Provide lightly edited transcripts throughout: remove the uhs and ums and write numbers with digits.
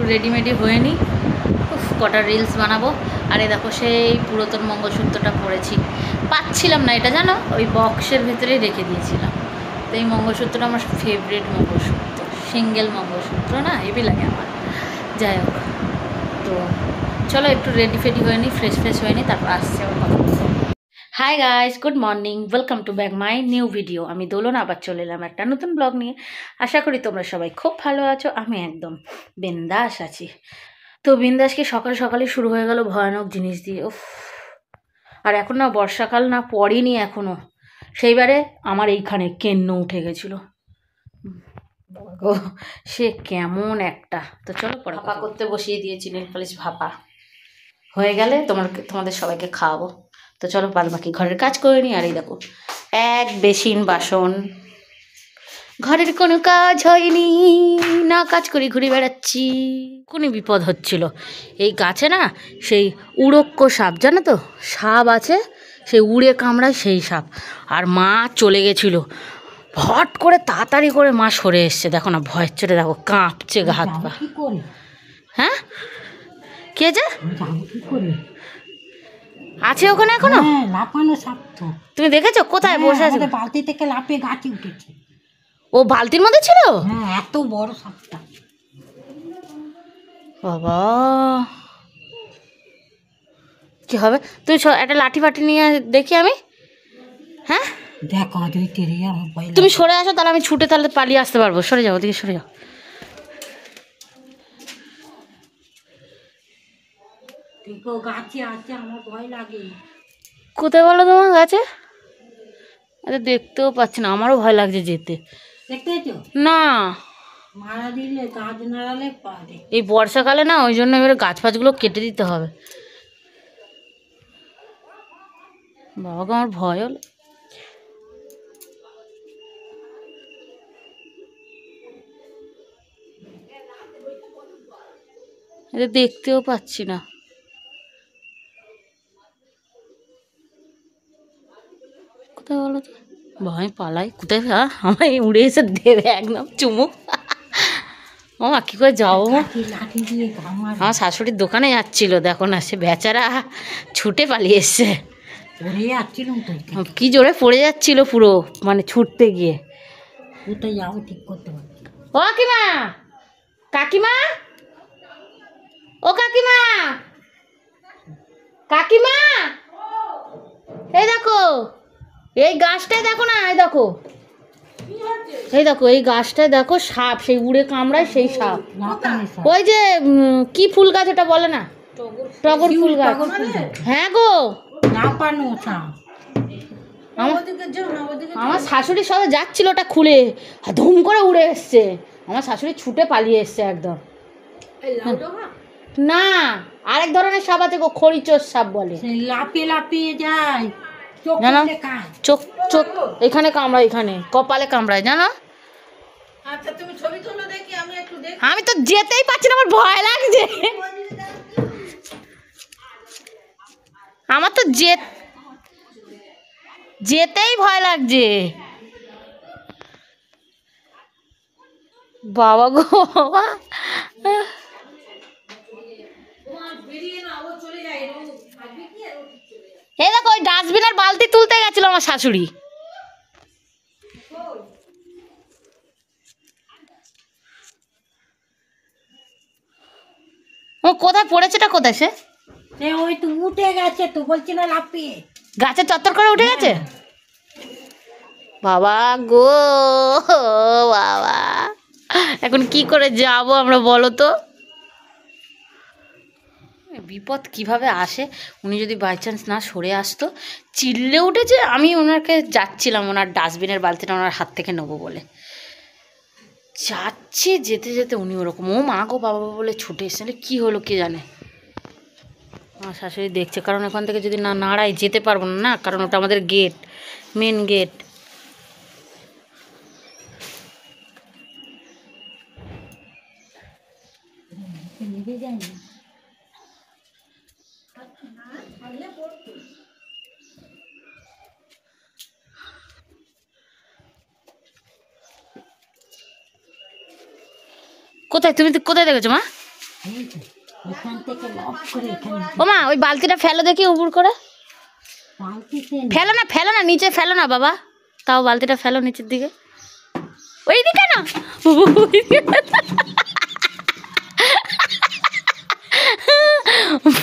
একটু রেডিমেডি হয়ে নিই, কটা রিলস বানাবো। আর এই দেখো সেই পুরাতন মঙ্গলসূত্রটা পরেছি, পাচ্ছিলাম না এটা, জানো ওই বক্সের ভেতরেই রেখে দিয়েছিলাম। তো এই মঙ্গলসূত্রটা আমার ফেভারিট মঙ্গলসূত্র, সিঙ্গেল মঙ্গলসূত্র না, হেভি লাগে আমার। যাই হোক, তো চলো একটু রেডি ফেডি হয়ে নিই, ফ্রেশ হয়ে নিই, তারপর আসছে আমার কথা। Hi guys, good morning, welcome to back my new video. আমি দোলন আবার চলে এলাম একটা নতুন ব্লগ নিয়ে। আশা করি তোমরা সবাই খুব ভালো আছো, আমি একদম বিন্দাস আছি। তো বিন্দাসকে সকাল সকালে শুরু হয়ে গেল ভয়ানক জিনিস দিয়ে। উফ, আর এখন না বর্ষাকাল না পড়েনি এখনও, সেইবারে আমার এইখানে কেন্ন উঠে গেছিলো গো, সে কেমন একটা। তো চলো ভাপা করতে বসিয়ে দিয়েছি, নেল পালিশ ভাপা হয়ে গেলে তোমাদের সবাইকে খাওয়াবো। তো চলো বাদ বাকি ঘরের কাজ করে নিই। আর এই দেখো এক বেসিন বাসন, ঘরের কোনো কাজ হয়নি, না কাজ করি ঘুরে বেড়াচ্ছি। কোনো বিপদ হচ্ছিল এই গাছে না, সেই উড়ক্ক সাপ, জানো তো সাপ আছে, সেই উড়ে কামড়ায় সেই সাপ। আর মা চলে গেছিল, হট করে তাড়াতাড়ি করে মা সরে এসছে, দেখো না ভয়ের চোটে দেখো কাঁপছে গা হাত পা। হ্যাঁ কে যে আছে ওখানে এখনো? লাফানো সাপ তো তুমি দেখেছো? কোথায় বসে আছে? বালতি থেকে লাফিয়ে গাছে উঠেছে। ও বালতির মধ্যে ছিল? হ্যাঁ, এত বড় সাপটা। বাবা কি হবে? তুই একটা লাঠি ফাটি নিয়ে দেখি আমি। হ্যাঁ দেখো তুমি সরে আসো, তাহলে আমি ছুটে তাহলে পালিয়ে আসতে পারবো। সরে যাও, ওদিকে সরে যাও। গাছে আছে, আমার ভয় লাগে। কোথায় বলো তোমার গাছে? আরে দেখতেও পাচ্ছি না, আমারও ভয় লাগছে যেতে। দেখতে না মারা দিলে গাছ নাড়ালে পারে। এই বর্ষাকালে না, ওই জন্য এবারে গাছ ফাছগুলো কেটে দিতে হবে। বাবাকে আমার ভয় হলো। এটা দেখতেও পাচ্ছি না। কোথায় বলো তো? ভয় পালাই কোথায়? হ্যাঁ আমায় উড়ে এসে দেবে একদম চুমু। মা কী করে যাবো? আমার শাশুড়ির দোকানে যাচ্ছিল, দেখো না সে বেচারা ছুটে পালিয়ে এসছে। কি জোরে পড়ে যাচ্ছিল পুরো, মানে ছুটতে গিয়ে। ঠিক করতে পারছি। ও কাকিমা, কাকিমা, ও কাকিমা, কাকিমা, এই দেখো এই গাছটায় দেখো না, এই দেখো এই দেখো এই গাছটায় দেখো সাপ, সেই উড়ে কামড়ায় সেই সাপ। ওই যে কি ফুল গাছ ওটা বলে না? টগর ফুল গাছ। হ্যাঁ গো, আমার শাশুড়ির সাথে যাচ্ছিল, ওটা খুলে ধুম করে উড়ে এসছে। আমার শাশুড়ি ছুটে পালিয়ে এসছে একদম। না, আরেক ধরনের সাপ আছে গো, খড়িচোর সাপ বলে। লাফিয়ে লাফিয়ে যায়, চোখ চোখ এখানে কামড়ায়, এখানে কপালে কামড়ায়, জানো? আচ্ছা তুমি ছবি তুলো দেখি, আমি একটু দেখি। আমি তো যেতেই পারছি না, আমার ভয় লাগছে। আমার তো যেতেই ভয় লাগছে। বাবা গো, এই দেখো ওই ডাস্টবিনের বালতি তুলতে গেছিল আমার শাশুড়ি। ও কোথায় পড়েছেটা? কোথায় সে? ওই তো উঠে গেছে, তো বলছি না লাফিয়ে গাছে চত্বর করে উঠে গেছে। বাবা গো বাবা, এখন কি করে যাব আমরা বলো তো? বিপদ কিভাবে আসে, উনি যদি বাই চান্স না সরে আসতো। চিল্লে উঠেছে, আমি ওনাকে যাচ্ছিলাম ওনার ডাস্টবিনের বালতিটা ওনার হাত থেকে নেবো বলে যাচ্ছি, যেতে যেতে উনি ওরকম ও মা গো বাবা বলে ছুটে এসেছে। কী হলো কে জানে। আমার শাশুড়ি দেখছে, কারণ এখান থেকে যদি না নাড়াই যেতে পারবো না, না কারণ ওটা আমাদের গেট, মেন গেট। কোথায় তুমি কোথায় দেখেছো মা? এই তো, এখান থেকে লক করে এখানে ও মা ওই বালতিটা ফেলো দেখি উপর করে। বালতিতে ফেলো না নিচে ফেলো না বাবা, তাও বালতিটা ফেলো নিচের দিকে, ওই দিকে না।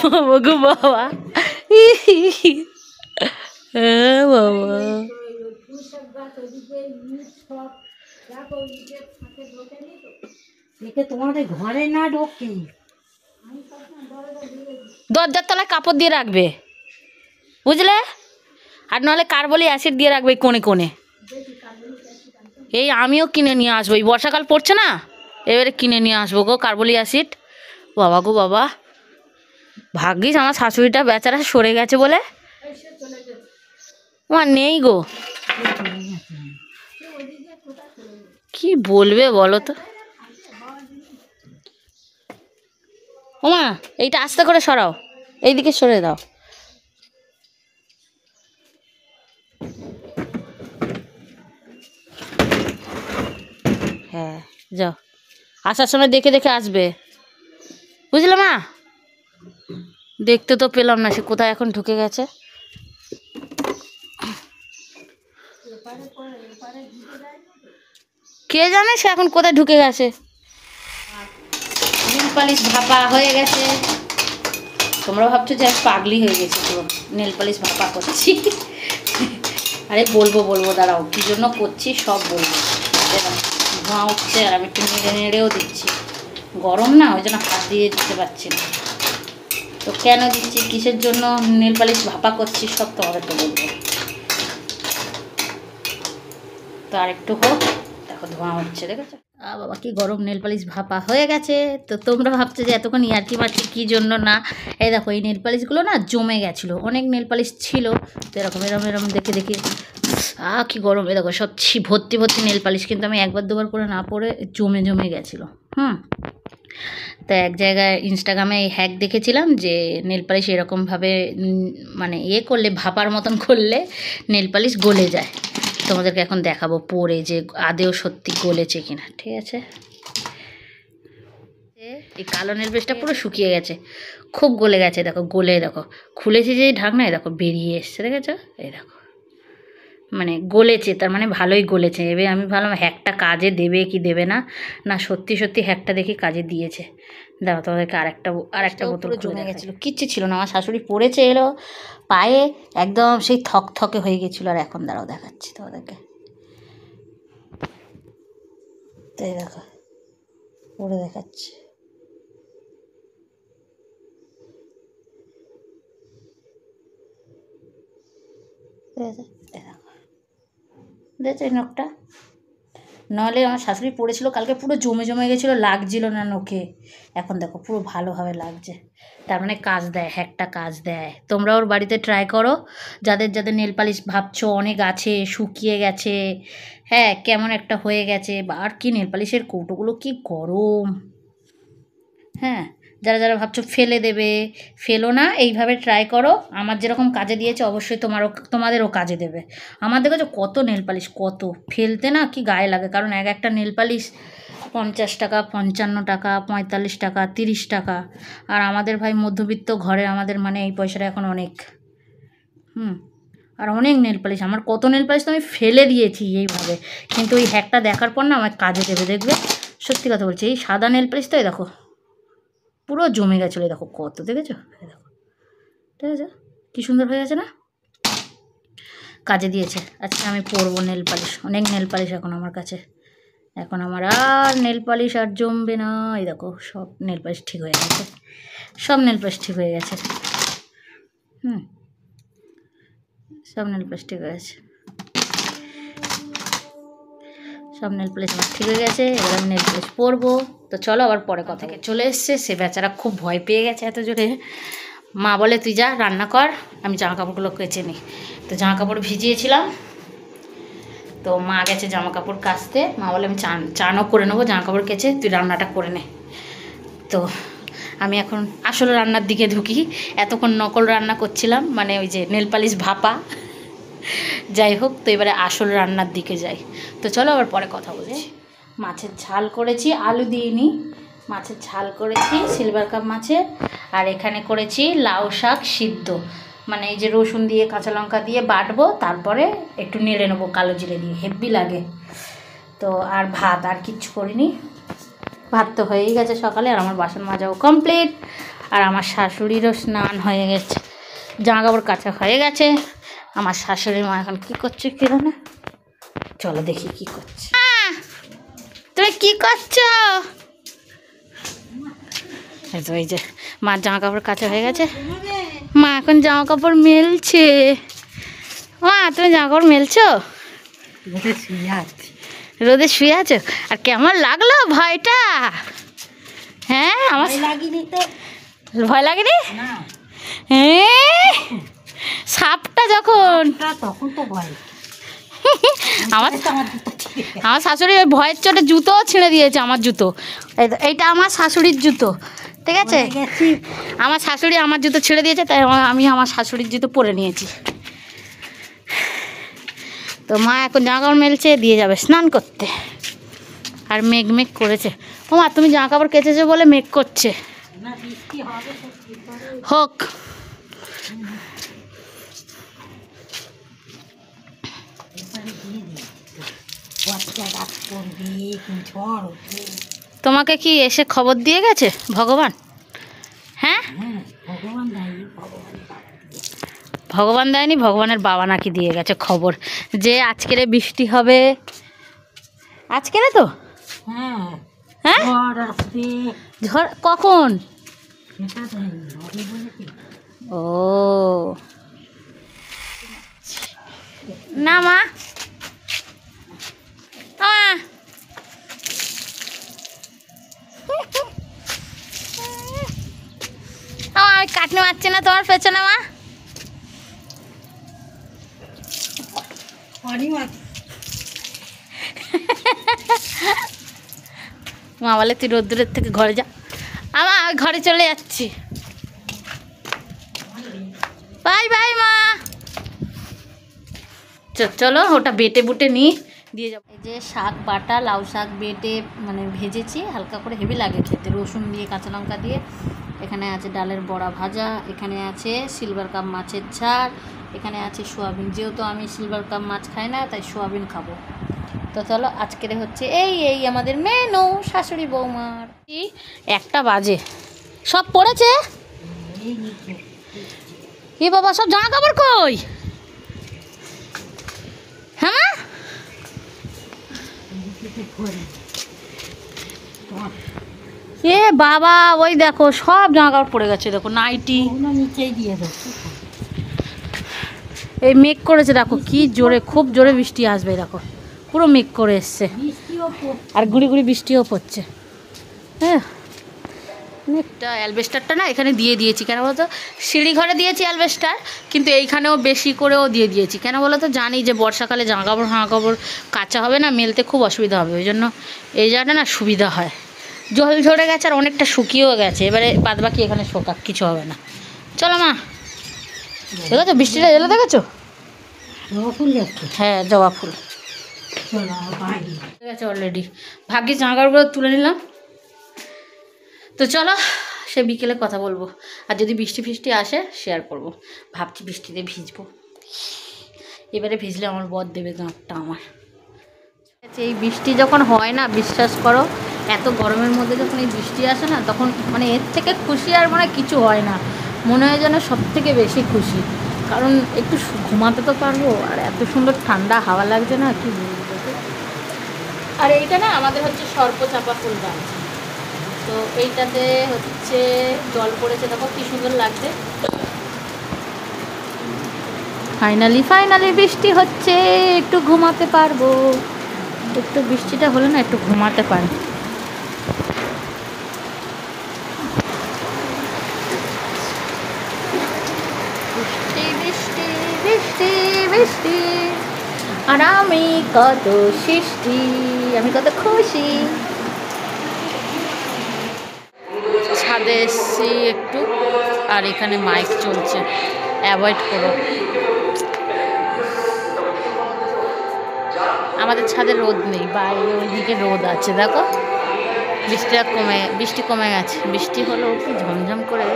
বাবা গো বাবা, বাবা দেখে তোমাদের ঘরে না ঢোকে। দরজার তলায় কাপড় দিয়ে রাখবে বুঝলে, আর নাহলে কার্বলিক অ্যাসিড দিয়ে রাখবে কোণে কোণে। এই আমিও কিনে নিয়ে আসবো, এই বর্ষাকাল পড়ছে না, এবারে কিনে নিয়ে আসবো গো কার্বলিক অ্যাসিড। বাবা গো বাবা, ভাগ্যিস আমার শাশুড়িটা বেচারা সরে গেছে বলে, আমার নেই গো। কি বলবে বলো তো। ওমা এইটা আস্তে করে সরাও, এইদিকে সরে দাও। হ্যাঁ যাও, আসার সময় দেখে দেখে আসবে বুঝলে মা। দেখতে তো পেলাম না, সে কোথায় এখন ঢুকে গেছে। কে জানে সে এখন কোথায় ঢুকে গেছে। নেল পালিশ ভাপা হয়ে গেছে। তোমরা ভাবছো যে আমি পাগলি হয়ে গেছি, তো নেল পালিশ ভাপা করছি। আরে বলবো দাঁড়াও, কী জন্য করছি সব বলবো। ধোঁয়া উঠছে আর আমি একটু নেড়ে নেড়েও দিচ্ছি, গরম না ওই জন্য হাত দিয়ে দিতে পারছি না। তো কেন দিচ্ছি, কিসের জন্য নেল পালিশ ভাপা করছি সব তোমাদেরকে বলবো। তো আর একটু হোক, দেখো ধোঁয়া উঠছে, দেখেছো। বাবা কি গরম, নেল পালিশ ভাপা হয়ে গেছে। তো তোমরা ভাবছো যে এতক্ষণ ইয়ার্কি মারছি কী জন্য না, এই দেখো এই নেল পালিশগুলো না জমে গেছিলো, অনেক নেল পালিশ ছিল তো এরকম এরকম দেখে দেখে কি গরম। এ দেখো সব ভর্তি ভর্তি নেল পালিশ, কিন্তু আমি একবার দুবার করে না পরে জমে গেছিলো। তো এক জায়গায় ইনস্টাগ্রামে হ্যাক দেখেছিলাম যে নেল পালিশ এরকমভাবে মানে করলে, ভাপার মতন করলে নেল পালিশ গলে যায়। তোমাদেরকে এখন দেখাবো পরে যে আদেও সত্যি গলেছে কিনা, ঠিক আছে। এই কালো নেল পালিশটা পুরো শুকিয়ে গেছে, খুব গলে গেছে। দেখো গলে, দেখো খুলেছি যে ঢাকনা, দেখো বেরিয়ে এসছে, দেখেছো। এই দেখো মানে গলেছে, তার মানে ভালোই গলেছে। এবার আমি ভাবলাম হ্যাকটা কাজে দেবে কি দেবে না, না সত্যি সত্যি হ্যাকটা দেখি কাজে দিয়েছে। দাঁড়াও তোমাদেরকে আরেকটা বোতল জমে গেছিলো, কিচ্ছু ছিল না। আমার শাশুড়ি পড়েছে এলো পায়ে, একদম সেই থকথকে হয়ে গেছিলো। আর এখন দাঁড়াও দেখাচ্ছি তোমাদেরকে, তাই দেখো পরে দেখাচ্ছি। দেখছো এই নখটা, নাহলে আমার শাশুড়ি পড়েছিল কালকে, পুরো জমে গেছিলো, লাগছিল না নখে। এখন দেখো পুরো ভালোভাবে লাগছে, তার মানে কাজ দেয়, হ্যাকটা কাজ দেয়। তোমরা ওর বাড়িতে ট্রাই করো, যাদের যাদের নেল পালিশ ভাবছো অনেক আছে, শুকিয়ে গেছে, হ্যাঁ কেমন একটা হয়ে গেছে। আর কি নেল পালিশের কৌটোগুলো কি গরম, হ্যাঁ যারা যারা ভাবছো ফেলে দেবে, ফেলো না, এইভাবে ট্রাই করো। আমার যেরকম কাজে দিয়েছে অবশ্যই তোমাদেরও কাজে দেবে। আমার দেখেছো কত নেল পালিশ, কত ফেলতে না কি গায়ে লাগে, কারণ একটা নেল পালিশ 50 টাকা, 55 টাকা, 45 টাকা, 30 টাকা। আর আমাদের ভাই মধ্যবিত্ত ঘরে, আমাদের মানে এই পয়সাটা এখন অনেক। আর অনেক নেল পালিশ, আমার কত নেল পালিশ তো আমি ফেলে দিয়েছি এইভাবে, কিন্তু ওই হ্যাকটা দেখার পর না আমার কাজে দেবে, দেখবে সত্যি কথা বলছি। এই সাদা নেল পালিশ তো এই দেখো পুরো জমে গেছিলো, দেখো কত, দেখেছো, দেখো ঠিক আছে কী সুন্দর হয়ে গেছে না, কাজে দিয়েছে। আচ্ছা আমি পরবো নেল পালিশ, অনেক নেল পালিশ এখন আমার কাছে, এখন আমার আর নেল পালিশ আর জমবে না। এই দেখো সব নেল পালিশ ঠিক হয়ে গেছে, সব নেল পালিশ ঠিক হয়ে গেছে, সব নেল পালিশ ঠিক হয়ে গেছে, সব নেল পালিশ আমার ঠিক হয়ে গেছে। এবার আমি নেল পালিশ পরবো। তো চলো আবার পরে কথা চলে এসছে, সে বেচারা খুব ভয় পেয়ে গেছে এত জোরে। মা বলে তুই যা রান্না কর, আমি জামা কাপড়গুলো কেচে নিই। তো জামা কাপড় ভিজিয়েছিলাম, তো মা গেছে জামা কাপড় কাচতে। মা বলে আমি চানও করে নেবো, জামা কাপড় কেচে তুই রান্নাটা করে নে। তো আমি এখন আসল রান্নার দিকে ঢুকি, এতক্ষণ নকল রান্না করছিলাম, মানে ওই যে নেল পালিশ ভাপা। যাই হোক, তো এবারে আসল রান্নার দিকে যাই। তো চলো আবার পরে কথা বলছি। মাছের ঝাল করেছি, আলু দিইনি, মাছের ঝাল করেছি সিলভার কাপ মাছের, আর এখানে করেছি লাউ শাক সিদ্ধ, মানে এই যে রসুন দিয়ে কাঁচা লঙ্কা দিয়ে বাটবো, তারপরে একটু নেড়ে নেবো কালো জিরে দিয়ে, হেব্বি লাগে। তো আর ভাত, আর কিচ্ছু করিনি। ভাত তো হয়েই গেছে সকালে, আর আমার বাসন মাজাও কমপ্লিট, আর আমার শাশুড়িরও স্নান হয়ে গেছে, জামা কাপড় কাচা হয়ে গেছে। আমার শাশুড়ির মা এখন কী করছে কি জানে, চলো দেখি কি করছে। তুমি কি করছো? এই যে মার জামা কাপড় কাচা হয়ে গেছে, মা এখন জামা কাপড় মেলছে। মা তুমি জামা কাপড় মেলছো? রোদে শুয়ে আছো? আর কেমন লাগলো ভয়টা? হ্যাঁ আমার লাগেনি তো। ভয় লাগেনি? হ্যাঁ সাপটা যখন, তখন তো ভয়। আমার আমার শাশুড়ি ওই ভয়ের চোটে জুতোও ছিঁড়ে দিয়েছে, আমার জুতো। এইটা আমার শাশুড়ির জুতো, ঠিক আছে? আমার শাশুড়ি আমার জুতো ছিঁড়ে দিয়েছে, তাই আমি আমার শাশুড়ির জুতো পরে নিয়েছি। তো মা এখন জামা কাপড় মেলছে, দিয়ে যাবে স্নান করতে। আর মেঘ মেঘ করেছে। ও মা তুমি জামা কাপড় কেচেছো বলে মেঘ করছে, হোক। তোমাকে কি এসে খবর দিয়ে গেছে ভগবান? হ্যাঁ ভগবান দেয়নি, ভগবানের বাবা নাকি দিয়ে গেছে খবর যে আজকেরে বৃষ্টি হবে। আজকেরে তো হ্যাঁ ঝড় কখন? ও না মা, আমি কাটনি মারছি না তোমার পেছনে মা। মা বলে তুই রোদ্দুরের থেকে ঘরে যা, আমার ঘরে চলে যাচ্ছি, বাই বাই মা। চলো ওটা বেটে বুটে নিই, দিয়ে যাবো। এই যে শাক বাটা, লাউ শাক বেটে মানে ভেজেছি হালকা করে, হেভি লাগে খেতে, রসুন দিয়ে কাঁচা লঙ্কা দিয়ে। এখানে আছে ডালের বড়া ভাজা, এখানে আছে সিলভার কাপ মাছের ঝাল, এখানে আছে সোয়াবিন। যেহেতু আমি সিলভার কাপ মাছ খাই না, তাই সোয়াবিন খাবো। তো চলো আজকের হচ্ছে এই আমাদের মেনু শাশুড়ি বৌমার। 1টা বাজে, সব পড়েছে। এ বাবা সব জামা কাপড় কই? হ্যাঁ এ বাবা ওই দেখো সব জামা কাপড় পড়ে গেছে, দেখো নাইটি নিচেই দিয়ে দাও। এই মেঘ করেছে দেখো কি জোরে, খুব জোরে বৃষ্টি আসবে, দেখো পুরো মেঘ করে এসছে, আর গুড়ি গুড়ি বৃষ্টিও পড়ছে। হ্যাঁ একটা অ্যালবেস্টারটা না এখানে দিয়ে দিয়েছি, কেন বলো তো, সিঁড়ি ঘরে দিয়েছি অ্যালবেস্টার, কিন্তু এইখানেও বেশি করেও দিয়ে দিয়েছি। কেন বলো তো, জানি যে বর্ষাকালে জামা কাপড় কাঁচা হবে না, মেলতে খুব অসুবিধা হবে, ওই জন্য এই জায়গাটা না সুবিধা হয়। জল ঝরে গেছে আর অনেকটা শুকিয়েও গেছে, এবারে বাদ বাকি এখানে শোকাক, কিছু হবে না। চলো মা, দেখেছো বৃষ্টিটা এলো, দেখেছো? হ্যাঁ জবা ফুল ঠিক আছে অলরেডি, ভাগ্যিস জামা কাপড়গুলো তুলে নিলাম। তো চলো সে বিকেলে কথা বলবো, আর যদি বৃষ্টি ফিষ্টি আসে শেয়ার করব। ভাবছি বৃষ্টিতে ভিজবো, এবারে ভিজলে আমার বর দেবে গাঁটটা আমার। এই বৃষ্টি যখন হয় না, বিশ্বাস করো এত গরমের মধ্যে যখন এই বৃষ্টি আসে না, তখন মানে এর থেকে খুশি আর মানে কিছু হয় না, মনে হয় যেন সব থেকে বেশি খুশি। কারণ একটু ঘুমাতে তো পারবো, আর এত সুন্দর ঠান্ডা হাওয়া লাগছে না কি বলবো। আর এইটা না আমাদের হচ্ছে সর্পচাপা ফুল গাছ, তো এইটাতে হচ্ছে জল পড়েছে, দেখো কি সুন্দর লাগছে। ফাইনালি বৃষ্টি হচ্ছে, একটু ঘুমাতে পারবো, একটু বৃষ্টিটা হলে না একটু ঘুমাতে পারি। বৃষ্টি বৃষ্টি বৃষ্টি বৃষ্টি, আর আমি কত সৃষ্টি, আমি কত খুশি। ছাদে এসছি একটু, আর এখানে মাইক চলছে, অ্যাভয়েড করো। আমাদের ছাদে রোদ নেই, বাইরে ওইদিকে রোদ আছে, দেখো বৃষ্টি কমে গেছে, বৃষ্টি হলেও কি ঝমঝম করে।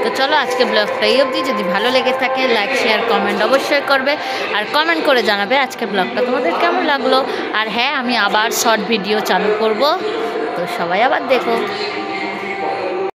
তো চলো আজকে ব্লগটা এই অবধি। যদি ভালো লেগে থাকে লাইক শেয়ার কমেন্ট অবশ্যই করবে, আর কমেন্ট করে জানাবে আজকের ব্লগটা তোমাদের কেমন লাগলো। আর হ্যাঁ, আমি আবার শর্ট ভিডিও চালু করব, তো সবাই আবার দেখো।